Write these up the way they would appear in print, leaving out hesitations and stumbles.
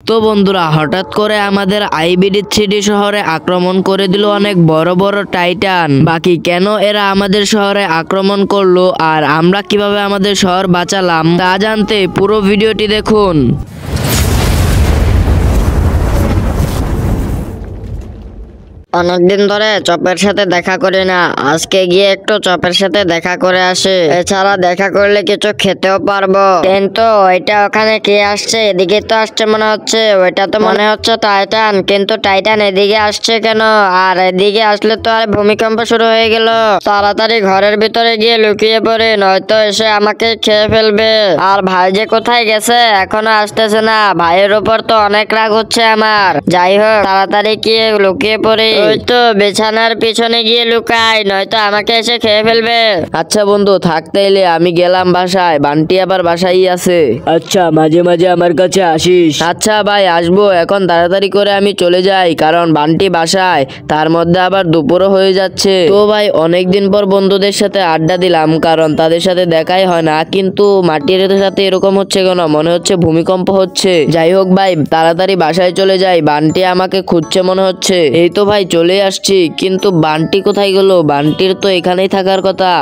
তো বন্ধুরা, হঠাৎ করে আমাদের আইবিডি থ্রিডি শহরে আক্রমণ করে দিল অনেক বড় বড় টাইটান। বাকি কেন এরা আমাদের শহরে আক্রমণ করলো আর আমরা কিভাবে আমাদের শহর বাঁচালাম তা জানতে পুরো ভিডিওটি দেখুন। অনেকদিন ধরে চপের সাথে দেখা করি না, আজকে গিয়ে একটু চপের সাথে দেখা করে আসি। এছাড়া দেখা করলে কিছু খেতেও পারবো। কিন্তু ওইটা ওখানে কে আসছে? এদিকে তো আসছে মনে হচ্ছে। ওইটা তো মনে হচ্ছে টাইটান, কিন্তু টাইটান এদিকে আসছে কেন? আর এদিকে আসলে তো আর ভূমিকম্প শুরু হয়ে গেল। তাড়াতাড়ি ঘরের ভিতরে গিয়ে লুকিয়ে পড়ি, নয়তো এসে আমাকে খেয়ে ফেলবে। আর ভাই যে কোথায় গেছে, এখনো আসতেছে না। ভাইয়ের উপর তো অনেক রাগ হচ্ছে আমার। যাই হোক, তাড়াতাড়ি গিয়ে লুকিয়ে পড়ি। ওই তো বিছানার পিছনে গিয়ে লুকাই, নয়তো আমাকে এসে খেয়ে ফেলবে। আচ্ছা বন্ধু, থাকতে এলে আমি গেলাম বাসায়। বান্টি আবার বাসায় আছে। আচ্ছা, মাঝে মাঝে আমার কাছে আসিস। আচ্ছা ভাই, আসবো। এখন তাড়াতাড়ি করে আমি চলে যাই, কারণ বান্টি বাসায়, তার মধ্যে আবার দুপুরও হয়ে যাচ্ছে। তো ভাই, অনেকদিন পর বন্ধুদের সাথে আড্ডা দিলাম, কারণ তাদের সাথে দেখাই হয় না। কিন্তু মাটির সাথে এরকম হচ্ছে কেন? মনে হচ্ছে ভূমিকম্প হচ্ছে। যাই হোক ভাই, তাড়াতাড়ি বাসায় চলে যাই। বান্টি আমাকে খুঁজছে মনে হচ্ছে। এই তো ভাই চলে আসছি, কিন্তু বান্টি কোথায় গেল? বান্টির তো এখানেই থাকার কথা।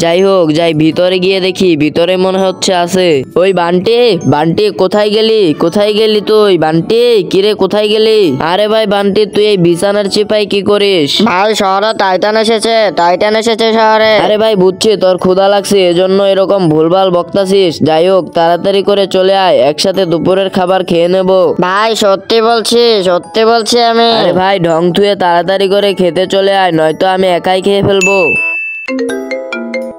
যাই হোক, যাই ভিতরে গিয়ে দেখি, ভিতরে মনে হচ্ছে আছে। ওই বান্টি, বান্টি কোথায় গেলি? কোথায় গেলি তুই বান্টি? কিরে কোথায় গেলি? আরে ভাই বান্টি, তুই এই বিছানার চিপায় কি করিস? ভাই শহরে টাইটান এসেছে, টাইটান এসেছে শহরে। আরে ভাই বুঝছি তোর ক্ষুধা লাগছে, এজন্য এরকম ভুলভাল বকতাছিস। যাই হোক, তাড়াতাড়ি করে চলে আয়, একসাথে দুপুরের খাবার খেয়ে নেব। ভাই সত্যি বলছি, সত্যি বলছি আমি। আরে ভাই, ঢং থুয়ে তাড়াতাড়ি করে খেতে চলে আয়, নয়তো আমি একাই খেয়ে ফেলবো।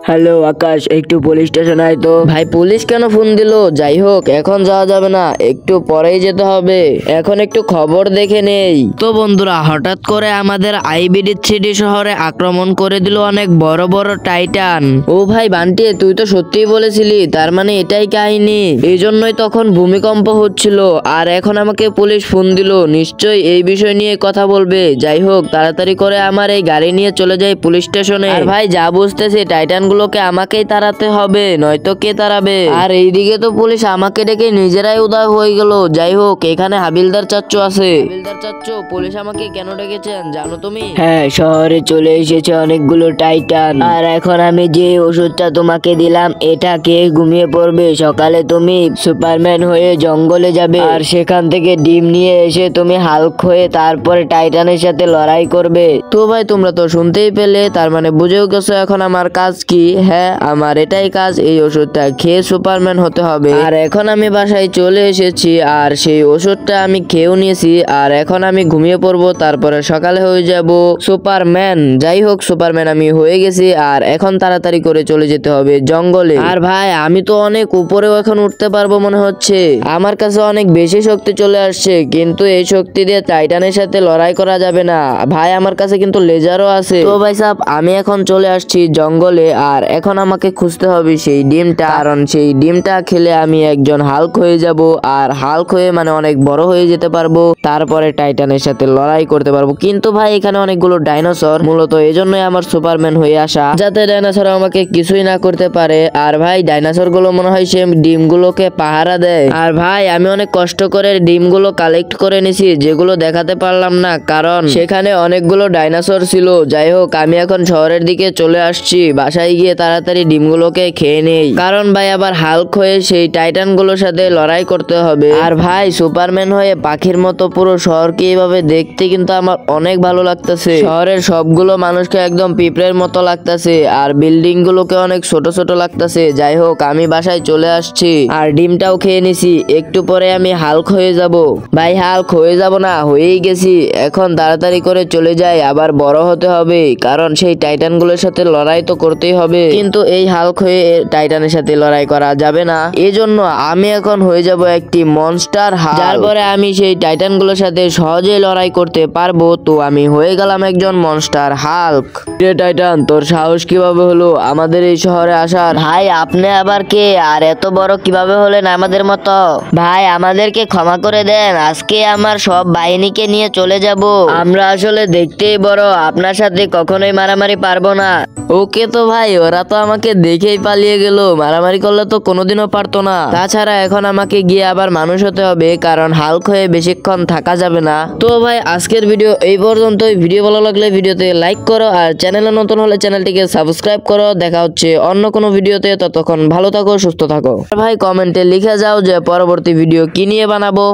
হ্যালো আকাশ, একটু পুলিশ স্টেশন আয় তো। ভাই পুলিশ কেন ফোন দিল? যাই হোক, এখন যাওয়া যাবে না, একটু পরেই যেতে হবে। এখন একটু খবর দেখে নেই। তো বন্ধুরা, হঠাৎ করে আমাদের আইবিডি থ্রিডি শহরে আক্রমণ করে দিল অনেক বড় বড় টাইটান। ও ভাই বান্টি, তুই তো সত্যিই বলেছিলি, তার মানে এটাই কাহিনী। এই জন্যই তখন ভূমিকম্প হচ্ছিল, আর এখন আমাকে পুলিশ ফোন দিল, নিশ্চয়ই এই বিষয় নিয়ে কথা বলবে। যাই হোক, তাড়াতাড়ি করে আমার এই গাড়ি নিয়ে চলে যাই পুলিশ স্টেশনে। আর ভাই যা বুঝতেছি, টাইটান গুলোকে আমাকেই তাড়াতে হবে, নয়তো কে তাড়াবে? আর এইদিকে তো পুলিশ আমাকে ডেকে নিজেরাই উদয় হয়ে গেল। যাই হোক, এখানে হাবিলদার চাচ্চু আছে। হাবিলদার চাচ্চু, পুলিশ আমাকে কেন ডেকেছেন জানো তুমি? হ্যাঁ, শহরে চলে এসেছে অনেকগুলো টাইটান। আর এখন আমি যে ওষুধটা তোমাকে দিলাম, এটা খেয়ে ঘুমিয়ে পড়বে। সকালে তুমি সুপারম্যান হয়ে জঙ্গলে যাবে, আর সেখান থেকে ডিম নিয়ে এসে তুমি হাল্ক হয়ে তারপরে টাইটানের সাথে লড়াই করবে। তো ভাই তোমরা তো শুনতেই পেলে, তার মানে বুঝেও গেছো এখন আমার কাজ কি। হ্যাঁ, আমার এটাই কাজ, এই ওষুধটা খেয়ে সুপারম্যান হতে হবে। আর এখন আমি বাসায় চলে এসেছি, আর সেই ওষুধটা আমি খেয়েও নিয়েছি। আর এখন আমি ঘুমিয়ে পড়বো, তারপরে সকালে হয়ে যাব সুপারম্যান। যাই হোক, সুপারম্যান আমি হয়ে গেছি, আর এখন তাড়াতাড়ি করে চলে যেতে হবে জঙ্গলে। আর ভাই, আমি তো অনেক উপরেও এখন উঠতে পারবো মনে হচ্ছে। আমার কাছে অনেক বেশি শক্তি চলে আসছে, কিন্তু এই শক্তি দিয়ে টাইটানের সাথে লড়াই করা যাবে না ভাই। আমার কাছে কিন্তু লেজারও আছে। তো ভাই সাহেব, আমি এখন চলে আসছি জঙ্গলে, আর এখন আমাকে খুঁজতে হবে সেই ডিমটা, কারণ সেই ডিমটা খেলে আমি একজন হাল্ক হয়ে যাব। আর হাল্ক হয়ে মানে অনেক বড় হয়ে যেতে পারবো, তারপরে টাইটানের সাথে লড়াই করতে পারবো। কিন্তু ভাই এখানে অনেকগুলো ডাইনোসর, মূলত এজন্যই আমার সুপারম্যান হয়ে আসা, যাতে ডাইনোসর আমাকে কিছুই না করতে পারে। আর ভাই ডাইনোসর গুলো মনে হয় সে ডিমগুলোকে পাহারা দেয়। আর ভাই আমি অনেক কষ্ট করে ডিমগুলো কালেক্ট করে নিছি, যেগুলো দেখাতে পারলাম না কারণ সেখানে অনেকগুলো ডাইনোসর ছিল। যাই হোক, আমি এখন শহরের দিকে চলে আসছি। বাসায় গিয়ে তাড়াতাড়ি ডিমগুলোকে খেয়ে নেই, কারণ ভাই আবার হাল্ক হয়ে সেই টাইটান গুলোর সাথে লড়াই করতে হবে। আর ভাই সুপারম্যান হয়ে পাখির মতো পুরো শহরকে এইভাবে দেখতে কিন্তু আমার অনেক ভালো লাগতেছে। শহরের সবগুলো মানুষকে একদম পিঁপড়ের মতো লাগতেছে, আর বিল্ডিং গুলোকে অনেক ছোট ছোট লাগতেছে। যাই হোক, আমি বাসায় চলে আসছি, আর ডিমটাও খেয়ে নিছি। একটু পরে আমি হাল্ক হয়ে যাব। ভাই হাল্ক হয়ে যাব না, হয়েই গেছি। এখন তাড়াতাড়ি করে চলে যাই, আবার বড় হতে হবে, কারণ সেই টাইটান গুলোর সাথে লড়াই তো করতেই হবে। কিন্তু এই হাল্ক হয়ে টাইটানের সাথে লড়াই করা যাবে না, এজন্য আমি এখন হয়ে যাব একটি মনস্টার হাল্ক, যার পরে আমি সেই টাইটান গুলোর সাথে সহজেই লড়াই করতে পারবো। তো আমি হয়ে গেলাম একজন মনস্টার হাল্ক। রে টাইটান, তোর সাহস কিভাবে হলো আমাদের এই শহরে আসার? ভাই আপনি আবার কে? আর এত বড় কিভাবে হলেন আমাদের মতো? ভাই আমাদেরকে ক্ষমা করে দেন, আজকে আমার সব বাহিনীকে নিয়ে চলে যাব। আমরা আসলে দেখতেই বড়, আপনার সাথে কখনোই মারামারি পারবো না। ওকে তো ভাই, ওরা তো আমাকে দেখেই পালিয়ে গেল, মারামারি করলে তো কোনোদিনও পারতো না। তাছাড়া এখন আমাকে গিয়ে আবার মানুষ হতে হবে, কারণ হাল্ক হয়ে বেশিক্ষণ থাকা যাবে না। তো ভাই আজকের ভিডিও এই পর্যন্তই। ভিডিও ভালো লাগলে ভিডিওতে লাইক করো, আর চ্যানেলে নতুন হলে চ্যানেলটিকে সাবস্ক্রাইব করো। দেখা হচ্ছে অন্য কোনো ভিডিওতে, ততক্ষণ ভালো থাকো, সুস্থ থাকো। আর ভাই কমেন্টে লিখে যাও যে পরবর্তী ভিডিও কি নিয়ে বানাবো।